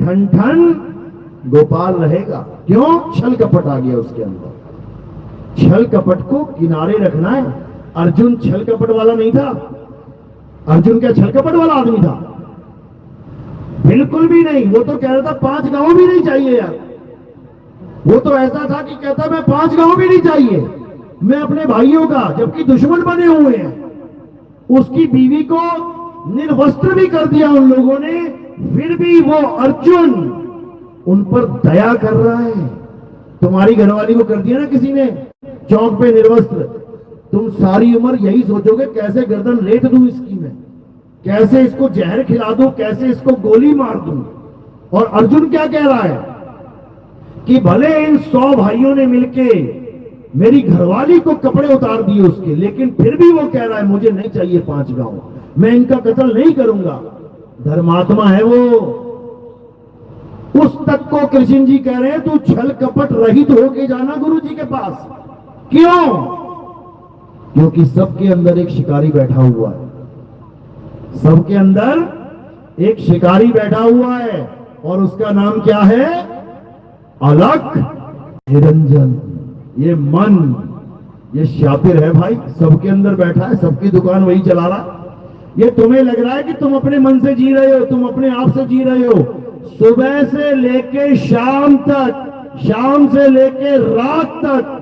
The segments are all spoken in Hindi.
ठन ठन गोपाल रहेगा। क्यों? छल कपट आ गया उसके अंदर। छल कपट को किनारे रखना है। अर्जुन छल कपट वाला नहीं था। अर्जुन क्या छल कपट वाला आदमी था? बिल्कुल भी नहीं। वो तो कह रहा था 5 गांव भी नहीं चाहिए यार। वो तो ऐसा था कि कहता मैं 5 गांव भी नहीं चाहिए, मैं अपने भाइयों का, जबकि दुश्मन बने हुए हैं, उसकी बीवी को निर्वस्त्र भी कर दिया उन लोगों ने, फिर भी वो अर्जुन उन पर दया कर रहा है। तुम्हारी घरवाली को कर दिया ना किसी ने चौक पे निर्वस्त्र, तुम सारी उम्र यही सोचोगे कैसे गर्दन रेत दूं इसकी, मैं कैसे इसको जहर खिला दूं, कैसे इसको गोली मार दूं। और अर्जुन क्या कह रहा है कि भले इन 100 भाइयों ने मिलके मेरी घरवाली को कपड़े उतार दिए उसके, लेकिन फिर भी वो कह रहा है मुझे नहीं चाहिए 5 गांव, मैं इनका कत्ल नहीं करूंगा। धर्मात्मा है वो। उस तक को कृष्ण जी कह रहे हैं तू छल कपट रहित होके जाना गुरु जी के पास। क्यों? क्योंकि सबके अंदर एक शिकारी बैठा हुआ है। सबके अंदर एक शिकारी बैठा हुआ है और उसका नाम क्या है? अलख निरंजन। ये मन, ये शातिर है भाई, सबके अंदर बैठा है, सबकी दुकान वही चला रहा। ये तुम्हें लग रहा है कि तुम अपने मन से जी रहे हो, तुम अपने आप से जी रहे हो। सुबह से लेके शाम तक, शाम से लेके रात तक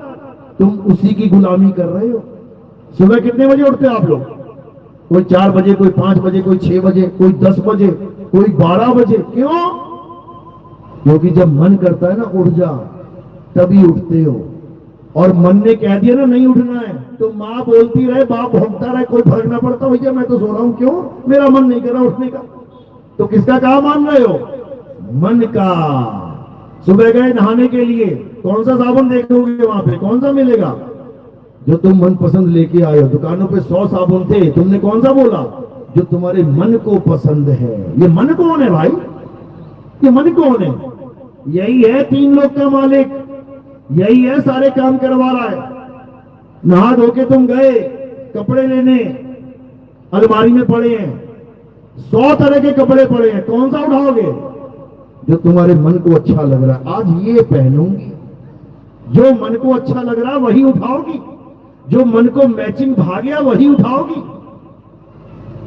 तुम उसी की गुलामी कर रहे हो। सुबह कितने बजे उठते हो आप लोग? कोई 4 बजे, कोई 5 बजे, कोई 6 बजे, कोई 10 बजे, कोई 12 बजे। क्यों? क्योंकि जब मन करता है ना उठ जा, तभी उठते हो। और मन ने कह दिया ना नहीं उठना है, तो माँ बोलती रहे, बाप भोंकता रहे, कोई फर्क ना पड़ता, भैया मैं तो सो रहा हूं, क्यों? मेरा मन नहीं कर रहा उठने का। तो किसका काम मान रहे हो? मन का। सुबह गए नहाने के लिए, कौन सा साबुन देखोगे वहां पे? कौन सा मिलेगा? जो तुम मन पसंद लेके आए हो। दुकानों पे 100 साबुन थे, तुमने कौन सा बोला? जो तुम्हारे मन को पसंद है। ये मन कौन है भाई? ये मन कौन है? यही है 3 लोग का मालिक, यही है सारे काम करवा रहा है। नहा धो के तुम गए कपड़े लेने, अलमारी में पड़े हैं 100 तरह के कपड़े पड़े हैं, कौन सा उठाओगे? जो तुम्हारे मन को अच्छा लग रहा है, आज ये पहनूंगी, जो मन को अच्छा लग रहा है वही उठाओगी, जो मन को मैचिंग भा गया वही उठाओगी।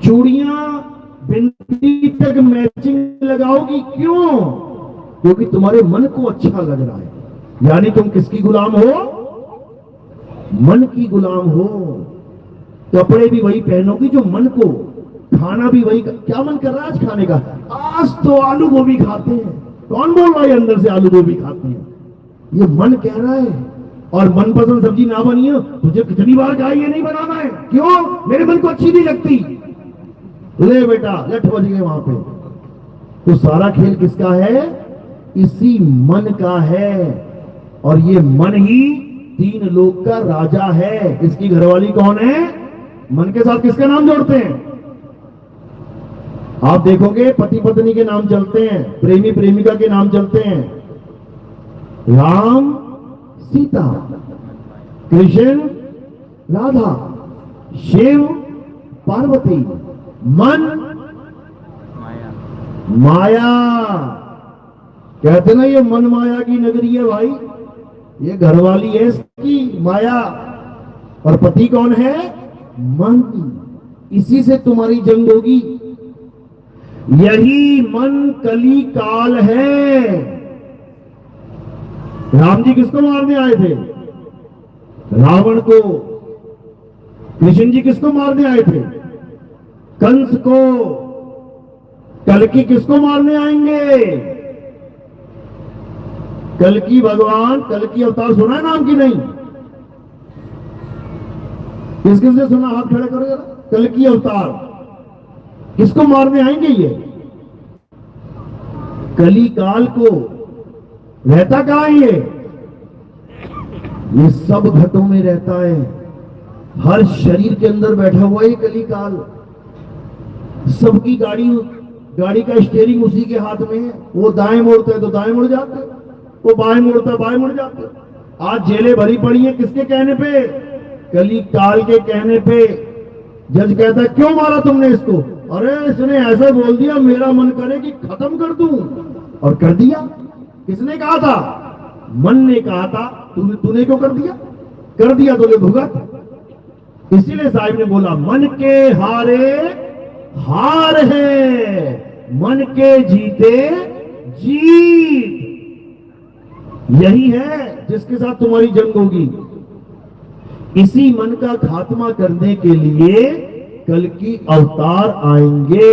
चूड़ियां बिंदी तक मैचिंग लगाओगी। क्यों? क्योंकि तुम्हारे मन को अच्छा लग रहा है। यानी तुम किसकी गुलाम हो? मन की गुलाम हो। कपड़े भी वही पहनोगी जो मन को, खाना भी वही। क्या मन कर रहा है आज खाने का? आज तो आलू गोभी खाते हैं। कौन बोल रहा है अंदर से आलू गोभी खाते हैं? ये मन कह रहा है। और मनपसंद सब्जी ना बनी हो, तुझे कितनी बार कहा ये नहीं बनाना है। क्यों? मेरे मन को अच्छी नहीं लगती। ले बेटा, लठ बज गए वहां पे। तो सारा खेल किसका है? इसी मन का है। और ये मन ही 3 लोक का राजा है। इसकी घरवाली कौन है? मन के साथ किसका नाम जोड़ते हैं? आप देखोगे पति पत्नी के नाम चलते हैं, प्रेमी प्रेमिका के नाम चलते हैं। राम सीता, कृष्ण राधा, शिव पार्वती, मन माया। कहते ना ये मन माया की नगरी है भाई, ये घरवाली है इसकी माया। और पति कौन है? मन। इसी से तुम्हारी जंग होगी। यही मन कली काल है। राम जी किसको मारने आए थे? रावण को। कृष्ण जी किसको मारने आए थे? कंस को। कल्कि किसको मारने आएंगे? कल्कि भगवान, कल्कि अवतार सुना है नाम की नहीं? किस किसने सुना? हाथ खड़े करो जरा। कल्कि अवतार किसको मारने आएंगे? ये कली काल को। रहता कहां है ये सब घटों में रहता है। हर शरीर के अंदर बैठा हुआ है कली काल। सबकी गाड़ी का स्टीयरिंग उसी के हाथ में है। वो दाएं मोड़ता है तो दाएं मुड़ जाते, वो बाएं मोड़ता है बाएं मुड़ जाते। आज जेलें भरी पड़ी है किसके कहने पे? कली काल के कहने पे। जज कहता है क्यों मारा तुमने इसको? अरे इसने ऐसा बोल दिया, मेरा मन करे कि खत्म कर दूं। और कर दिया। किसने कहा था? मन ने कहा था। तूने क्यों कर दिया? कर दिया तो ले भुगत। इसीलिए साहिब ने बोला, मन के हारे हार है, मन के जीते जीत। यही है जिसके साथ तुम्हारी जंग होगी। इसी मन का खात्मा करने के लिए कल की अवतार आएंगे।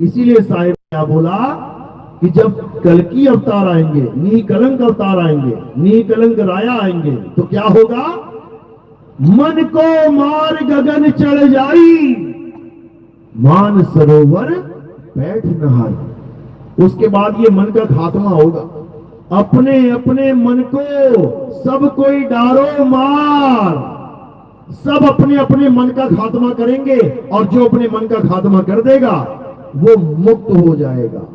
इसीलिए साहिब ने क्या बोला कि जब कल की अवतार आएंगे, निकलंक अवतार आएंगे, निकलंक राया आएंगे, तो क्या होगा? मन को मार गगन चढ़ जाई, मान सरोवर बैठ नहाई। उसके बाद ये मन का खात्मा होगा। अपने अपने मन को सब कोई डारो मार। सब अपने अपने मन का खात्मा करेंगे और जो अपने मन का खात्मा कर देगा वो मुक्त हो जाएगा।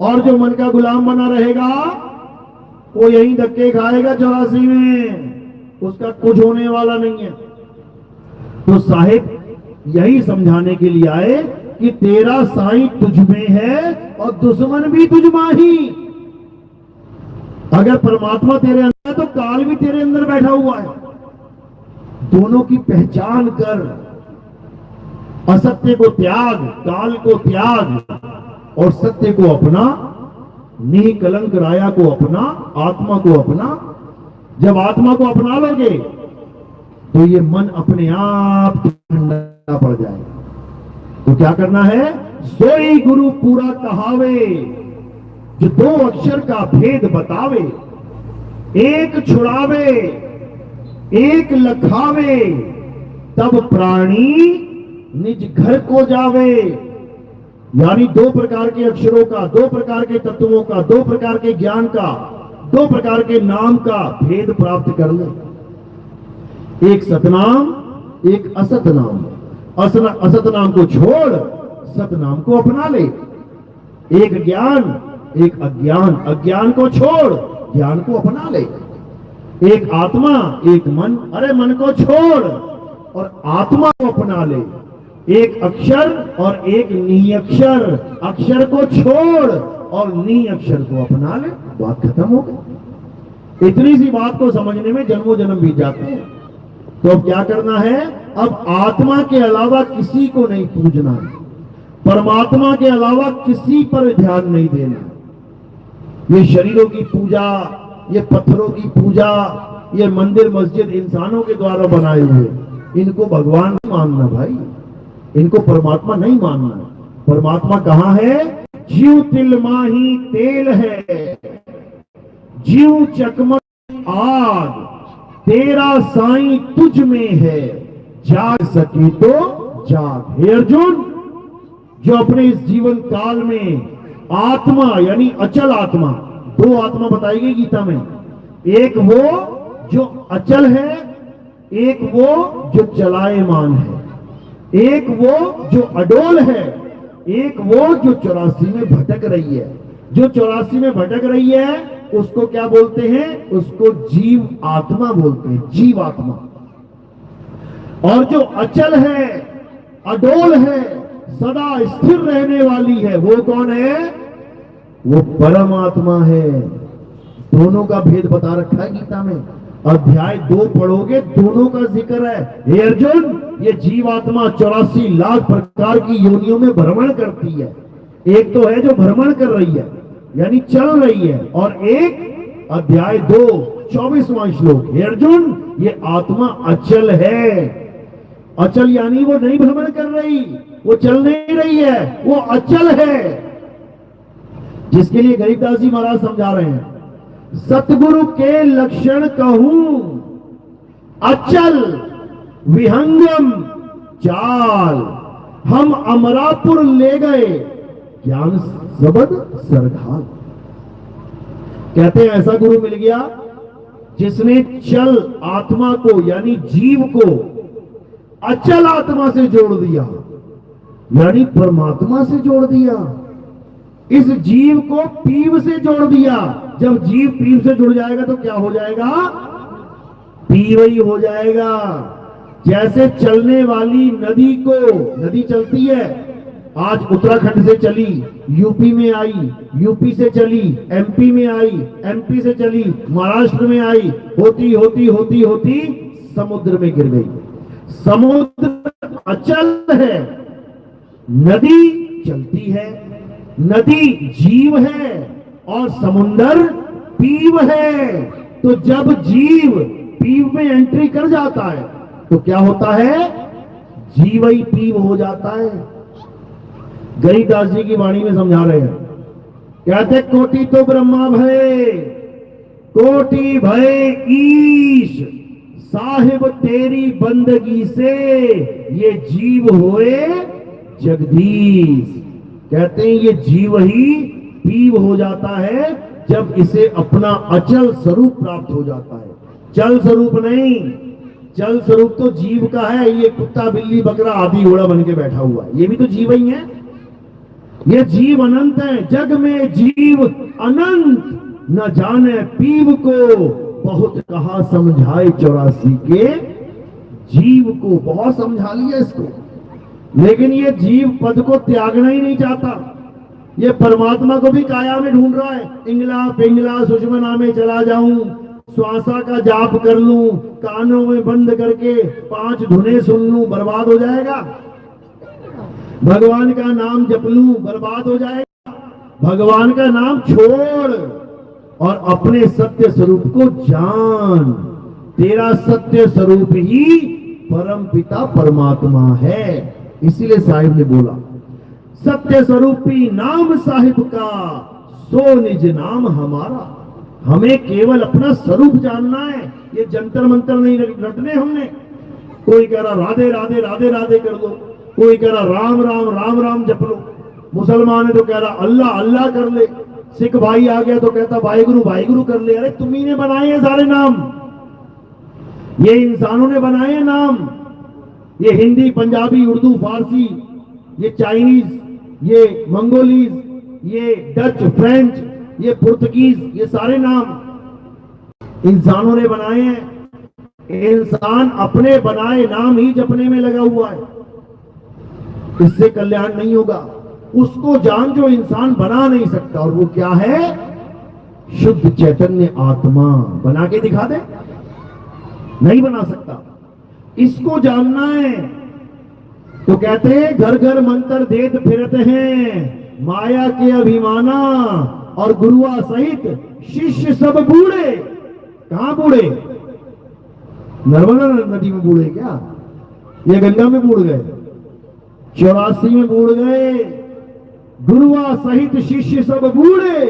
और जो मन का गुलाम बना रहेगा वो यही धक्के खाएगा 84 में, उसका कुछ होने वाला नहीं है। तो साहिब यही समझाने के लिए आए कि तेरा साईं तुझ में है और दुश्मन भी तुझ माही। अगर परमात्मा तेरे अंदर है तो काल भी तेरे अंदर बैठा हुआ है। दोनों की पहचान कर, असत्य को त्याग, काल को त्याग और सत्य को अपना, निकलंक राया को अपना, आत्मा को अपना। जब आत्मा को अपना लोगे तो ये मन अपने आप ठंडा पड़ जाएगा। तो क्या करना है? सोई गुरु पूरा कहावे, जो 2 अक्षर का भेद बतावे, एक छुड़ावे एक लखावे, तब प्राणी निज घर को जावे। यानी 2 प्रकार के अक्षरों का, 2 प्रकार के तत्वों का, 2 प्रकार के ज्ञान का, 2 प्रकार के नाम का भेद प्राप्त कर ले। एक सतनाम, एक असत नाम। असत नाम को छोड़ सतनाम को अपना ले। एक ज्ञान, एक अज्ञान। अज्ञान को छोड़ ज्ञान को अपना ले। एक आत्मा, एक मन। अरे मन को छोड़ और आत्मा को अपना ले। एक अक्षर और एक निअक्षर। अक्षर को छोड़ और निअक्षर को अपना ले। बात खत्म हो गई। इतनी सी बात को समझने में जन्मों जन्म बीत जाते हैं। तो अब क्या करना है? अब आत्मा के अलावा किसी को नहीं पूजना है, परमात्मा के अलावा किसी पर ध्यान नहीं देना। ये शरीरों की पूजा, ये पत्थरों की पूजा, ये मंदिर मस्जिद इंसानों के द्वारा बनाए हुए, इनको भगवान नहीं मानना भाई, इनको परमात्मा नहीं मानना। परमात्मा कहाँ है? जीव तिल माही तेल है, जीव चकमक आग, तेरा साईं तुझ में है, जाग सके तो जाग। हे अर्जुन, जो अपने इस जीवन काल में आत्मा यानी अचल आत्मा, 2 आत्मा बताई गई गीता में। एक वो जो अचल है, एक वो जो चलायमान है, एक वो जो अडोल है, एक वो जो 84 में भटक रही है। जो 84 में भटक रही है उसको क्या बोलते हैं? उसको जीव आत्मा बोलते हैं, जीव आत्मा। और जो अचल है, अडोल है, सदा स्थिर रहने वाली है, वो कौन है? वो परमात्मा है। दोनों का भेद बता रखा है गीता में। अध्याय 2 पढ़ोगे, दोनों का जिक्र है। हे अर्जुन, ये जीवात्मा 84 लाख प्रकार की योनियों में भ्रमण करती है। एक तो है जो भ्रमण कर रही है यानी चल रही है, और एक अध्याय 2 24वां श्लोक, हे अर्जुन ये आत्मा अचल है। अचल यानी वो नहीं भ्रमण कर रही, वो चल नहीं रही है, वो अचल है। जिसके लिए गरीबदास जी महाराज समझा रहे हैं, सतगुरु के लक्षण कहूं अचल विहंगम चाल, हम अमरापुर ले गए ज्ञान सबद सरधाल। कहते हैं ऐसा गुरु मिल गया जिसने चल आत्मा को यानी जीव को अचल आत्मा से जोड़ दिया, यानी परमात्मा से जोड़ दिया। इस जीव को पीव से जोड़ दिया। जब जीव पीव से जुड़ जाएगा तो क्या हो जाएगा? पीव ही हो जाएगा। जैसे चलने वाली नदी को, नदी चलती है आज उत्तराखंड से चली, यूपी में आई, यूपी से चली, एमपी में आई, एमपी से चली, महाराष्ट्र में आई, होती होती होती होती समुद्र में गिर गई। समुद्र अचल है, नदी चलती है, नदी जीव है और समुद्र पीव है। तो जब जीव पीव में एंट्री कर जाता है तो क्या होता है? जीव ही पीव हो जाता है। गरीदास जी की वाणी में समझा रहे हैं, कहते कोटि तो ब्रह्मा भय, कोटि भय ईश, साहिब तेरी बंदगी से ये जीव होए जगदीश। कहते हैं ये जीव ही पीव हो जाता है जब इसे अपना अचल स्वरूप प्राप्त हो जाता है, चल स्वरूप नहीं। चल स्वरूप तो जीव का है, ये कुत्ता बिल्ली बकरा आदि घोड़ा बन के बैठा हुआ है, ये भी तो जीव ही है। ये जीव अनंत है, जग में जीव अनंत, न जाने पीव को बहुत कहा समझाए 84 के। जीव को बहुत समझा लिया इसको, लेकिन ये जीव पद को त्यागना ही नहीं चाहता। ये परमात्मा को भी काया में ढूंढ रहा है, इंगला पिंगला सुषमना में चला जाऊं, श्वासा का जाप कर लूं, कानों में बंद करके 5 धुनें सुन लूं, बर्बाद हो जाएगा। भगवान का नाम जप लूं, बर्बाद हो जाएगा। भगवान का नाम छोड़ और अपने सत्य स्वरूप को जान। तेरा सत्य स्वरूप ही परम पिता परमात्मा है। इसीलिए साहिब ने बोला, सत्य स्वरूपी नाम साहिब का, सो निज नाम हमारा। हमें केवल अपना स्वरूप जानना है, ये जंतर मंतर नहीं रटने हमने। कोई कह रहा राधे राधे राधे राधे कर लो, कोई कह रहा राम राम राम राम जप लो, मुसलमान है तो कह रहा अल्लाह अल्लाह कर ले, सिख भाई आ गया तो कहता वाहिगुरु वाहिगुरु कर ले। अरे तुम्ही ने बनाए हैं सारे नाम, ये इंसानों ने बनाए हैं नाम। ये हिंदी पंजाबी उर्दू फारसी, ये चाइनीज, ये मंगोलीज, ये डच फ्रेंच, ये पुर्तगीज, ये सारे नाम इंसानों ने बनाए हैं। इंसान अपने बनाए नाम ही जपने में लगा हुआ है, इससे कल्याण नहीं होगा। उसको जान जो इंसान बना नहीं सकता, और वो क्या है? शुद्ध चैतन्य आत्मा। बना के दिखा दे, नहीं बना सकता। इसको जानना है तो कहते हैं घर घर मंत्र देत फिरते हैं, माया के अभिमाना और गुरुआ सहित शिष्य सब बूढ़े। कहां बूढ़े? नर्मदा नदी में बूढ़े क्या? ये गंगा में बूढ़ गए, 84 में बूढ़ गए। गुरुआ सहित शिष्य सब बूढ़े,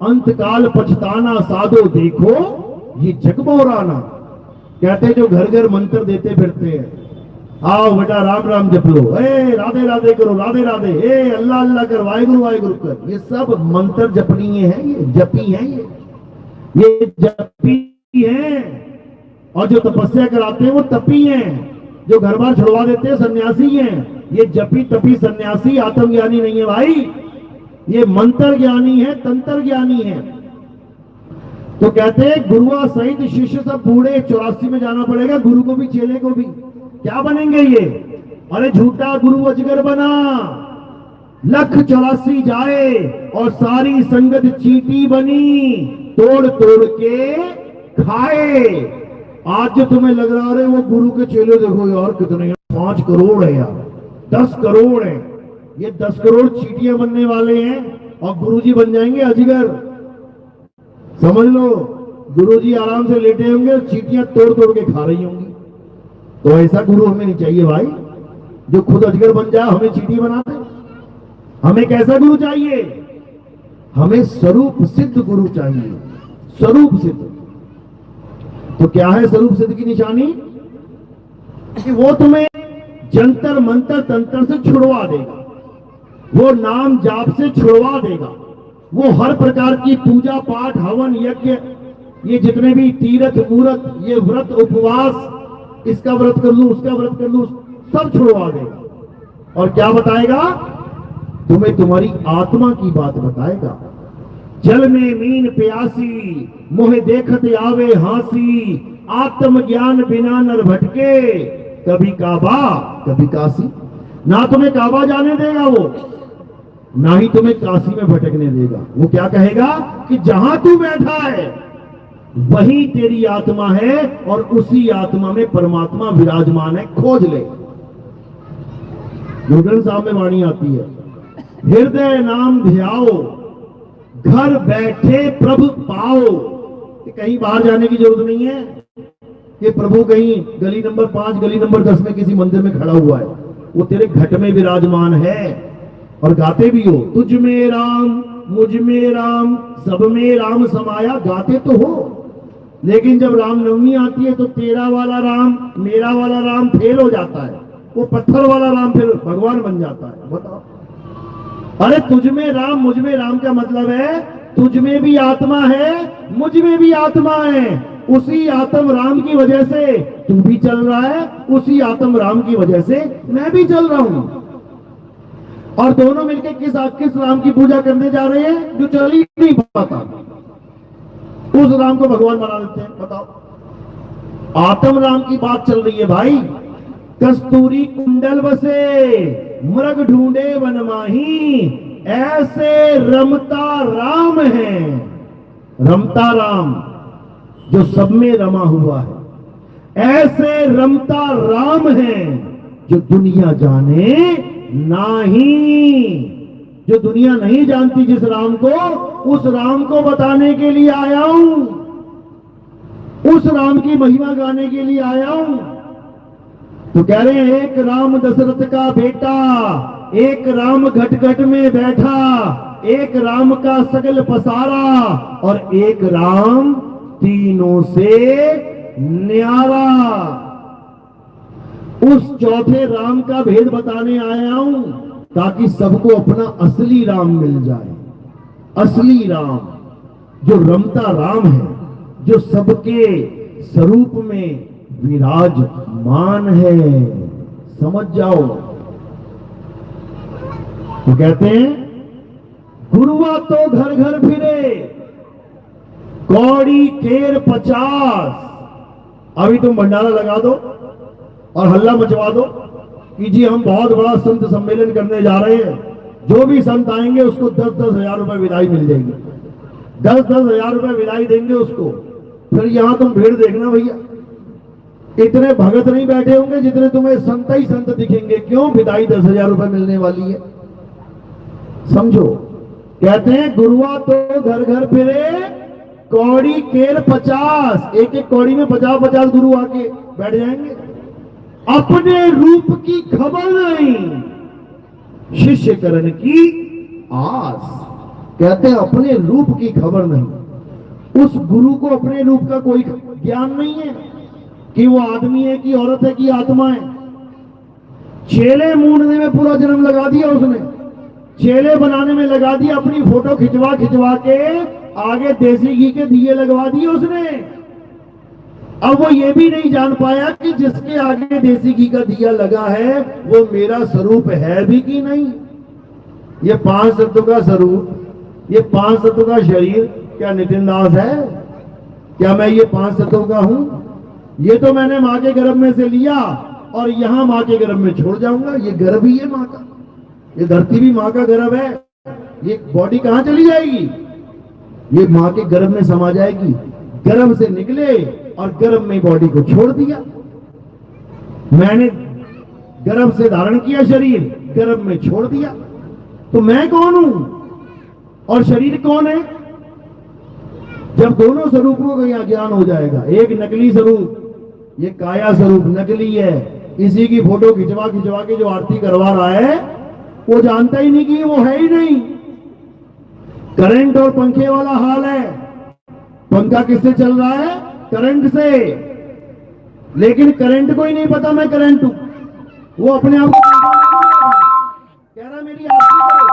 अंतकाल पछताना साधो देखो ये जग बौराना। कहते जो घर घर मंत्र देते फिरते हैं, आओ बेटा राम राम जप लो, ए राधे राधे करो, राधे राधे, ए अल्लाह अल्लाह कर, वाहिगुरु वाहिगुरु कर। ये सब मंत्र जपनीय है, ये जपी है, ये जपी है। और जो तपस्या कराते हैं वो तपी हैं, जो घर बार छुड़वा देते हैं सन्यासी हैं। ये जपी तपी सन्यासी आत्मज्ञानी नहीं है भाई, ये मंत्र ज्ञानी है, तंत्र ज्ञानी है। तो कहते हैं गुरुआ सहित शिष्य सब बूढ़े। 84 में जाना पड़ेगा, गुरु को भी चेले को भी। क्या बनेंगे ये? अरे झूठा गुरु अजगर बना, लख 84 जाए और सारी संगत चींटी बनी, तोड़ तोड़ के खाए। आज जो तुम्हें लग रहा है वो गुरु के चेले देखो यार कितने, 5 करोड़ है यार, 10 करोड़ है। ये 10 करोड़ चींटियां बनने वाले हैं और गुरुजी बन जाएंगे अजगर। समझ लो, गुरुजी आराम से लेटे होंगे और चींटियां तोड़ तोड़ के खा रही होंगी। तो ऐसा गुरु हमें नहीं चाहिए भाई, जो खुद अजगर बन जाए हमें चींटी बना दे। हमें कैसा गुरु चाहिए? हमें स्वरूप सिद्ध गुरु चाहिए, स्वरूप सिद्ध। तो क्या है स्वरूप सिद्ध की निशानी? कि वो तुम्हें जंतर मंतर तंत्र से छुड़वा देगा, वो नाम जाप से छुड़वा देगा, वो हर प्रकार की पूजा पाठ हवन यज्ञ, ये जितने भी तीर्थ मूर्त, ये व्रत उपवास, इसका व्रत कर लूं उसका व्रत कर लूं, सब छुड़वा देगा। और क्या बताएगा? तुम्हें तुम्हारी आत्मा की बात बताएगा। जल में मीन प्यासी, मोहे देखत आवे हासी, आत्म ज्ञान बिना नर भटके, कभी काबा कभी काशी। ना तुम्हें काबा जाने देगा वो, ना ही तुम्हें काशी में भटकने देगा। वो क्या कहेगा कि जहां तू बैठा है वही तेरी आत्मा है और उसी आत्मा में परमात्मा विराजमान है, खोज ले। गुरु ग्रंथ साहब में वाणी आती है, हृदय नाम ध्याओ घर बैठे प्रभु पाओ। कि कहीं बाहर जाने की जरूरत नहीं है कि प्रभु कहीं गली नंबर 5 गली नंबर 10 में किसी मंदिर में खड़ा हुआ है, वो तेरे घट में विराजमान है। और गाते भी हो, तुझ में राम मुझ में राम सब में राम समाया, गाते तो हो, लेकिन जब रामनवमी आती है तो तेरा वाला राम मेरा वाला राम फेल हो जाता है, वो पत्थर वाला राम फिर भगवान बन जाता है। बताओ, अरे तुझ में राम मुझ में राम का मतलब है तुझ में भी आत्मा है मुझ में भी आत्मा है, उसी आत्म राम की वजह से तू भी चल रहा है, उसी आत्म राम की वजह से मैं भी चल रहा हूं। और दोनों मिलकर किस राम की पूजा करने जा रहे हैं जो चल ही नहीं पाता, उस राम को भगवान बना देते हैं। बताओ, आत्म राम की बात चल रही है भाई। कस्तूरी कुंडल बसे मृग ढूंढे वन माही, ऐसे रमता राम है, रमता राम जो सब में रमा हुआ है, ऐसे रमता राम है जो दुनिया जाने नहीं, जो दुनिया नहीं जानती जिस राम को, उस राम को बताने के लिए आया हूं, उस राम की महिमा गाने के लिए आया हूं। तो कह रहे हैं एक राम दशरथ का बेटा, एक राम घट घट में बैठा, एक राम का सगल पसारा, और एक राम तीनों से न्यारा। उस चौथे राम का भेद बताने आया हूं ताकि सबको अपना असली राम मिल जाए। असली राम जो रमता राम है, जो सबके स्वरूप में विराजमान है, समझ जाओ। तो कहते हैं गुरुआ तो घर घर फिरे कौड़ी केर 50। अभी तुम भंडारा लगा दो और हल्ला मचवा दो कि जी हम बहुत बड़ा संत सम्मेलन करने जा रहे हैं, जो भी संत आएंगे उसको 10-10 हजार रुपए विदाई मिल जाएगी, 10-10 हजार रुपए विदाई देंगे उसको। फिर यहां तुम भीड़ देखना भैया, इतने भगत नहीं बैठे होंगे जितने तुम्हें संत ही संत दिखेंगे। क्यों? विदाई 10 हजार रुपए मिलने वाली है, समझो। कहते हैं गुरुआ तो घर घर फिरे कौड़ी केर 50, एक एक कौड़ी में 50-50 गुरु आके बैठ जाएंगे। अपने रूप की खबर नहीं, शिष्य करण की आस। कहते हैं अपने रूप की खबर नहीं, उस गुरु को अपने रूप का कोई ज्ञान नहीं है कि वो आदमी है कि औरत है कि आत्मा है। चेले मूंढने में पूरा जन्म लगा दिया उसने, चेले बनाने में लगा दिया, अपनी फोटो खिंचवा खिंचवा के आगे देसी घी के दिए लगवा दिए उसने। अब वो ये भी नहीं जान पाया कि जिसके आगे देसी घी का दिया लगा है वो मेरा स्वरूप है भी कि नहीं। ये 5 तत्वों का स्वरूप, ये 5 तत्वों का शरीर क्या नितिन दास है? क्या मैं ये 5 तत्वों का हूं? ये तो मैंने मां के गर्भ में से लिया और यहां मां के गर्भ में छोड़ जाऊंगा। ये गर्भ ही है मां का, ये धरती भी मां का गर्भ है। ये बॉडी कहां चली जाएगी? ये मां के गर्भ में समा जाएगी। गर्भ से निकले और गर्भ में बॉडी को छोड़ दिया। मैंने गर्भ से धारण किया शरीर, गर्भ में छोड़ दिया। तो मैं कौन हूं और शरीर कौन है? जब दोनों स्वरूपों का यहां ज्ञान हो जाएगा, एक नकली स्वरूप, ये काया स्वरूप नकली है, इसी की फोटो खिंचवा खिंचवा के जो आरती करवा रहा है वो जानता ही नहीं कि वो है ही नहीं। करंट और पंखे वाला हाल है। पंखा किससे चल रहा है? करंट से। लेकिन करंट को ही नहीं पता मैं करंट हूं। वो अपने आप को कह रहा मेरी आरती करो,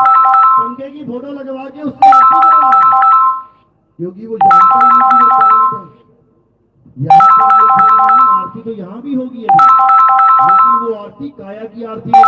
पंखे की फोटो लगवा के उससे आरती करवा रहा है, क्योंकि वो जानता ही नहीं कि वो करंट है। यहाँ पर आरती तो यहां भी होगी, लेकिन वो आरती काया की आरती है।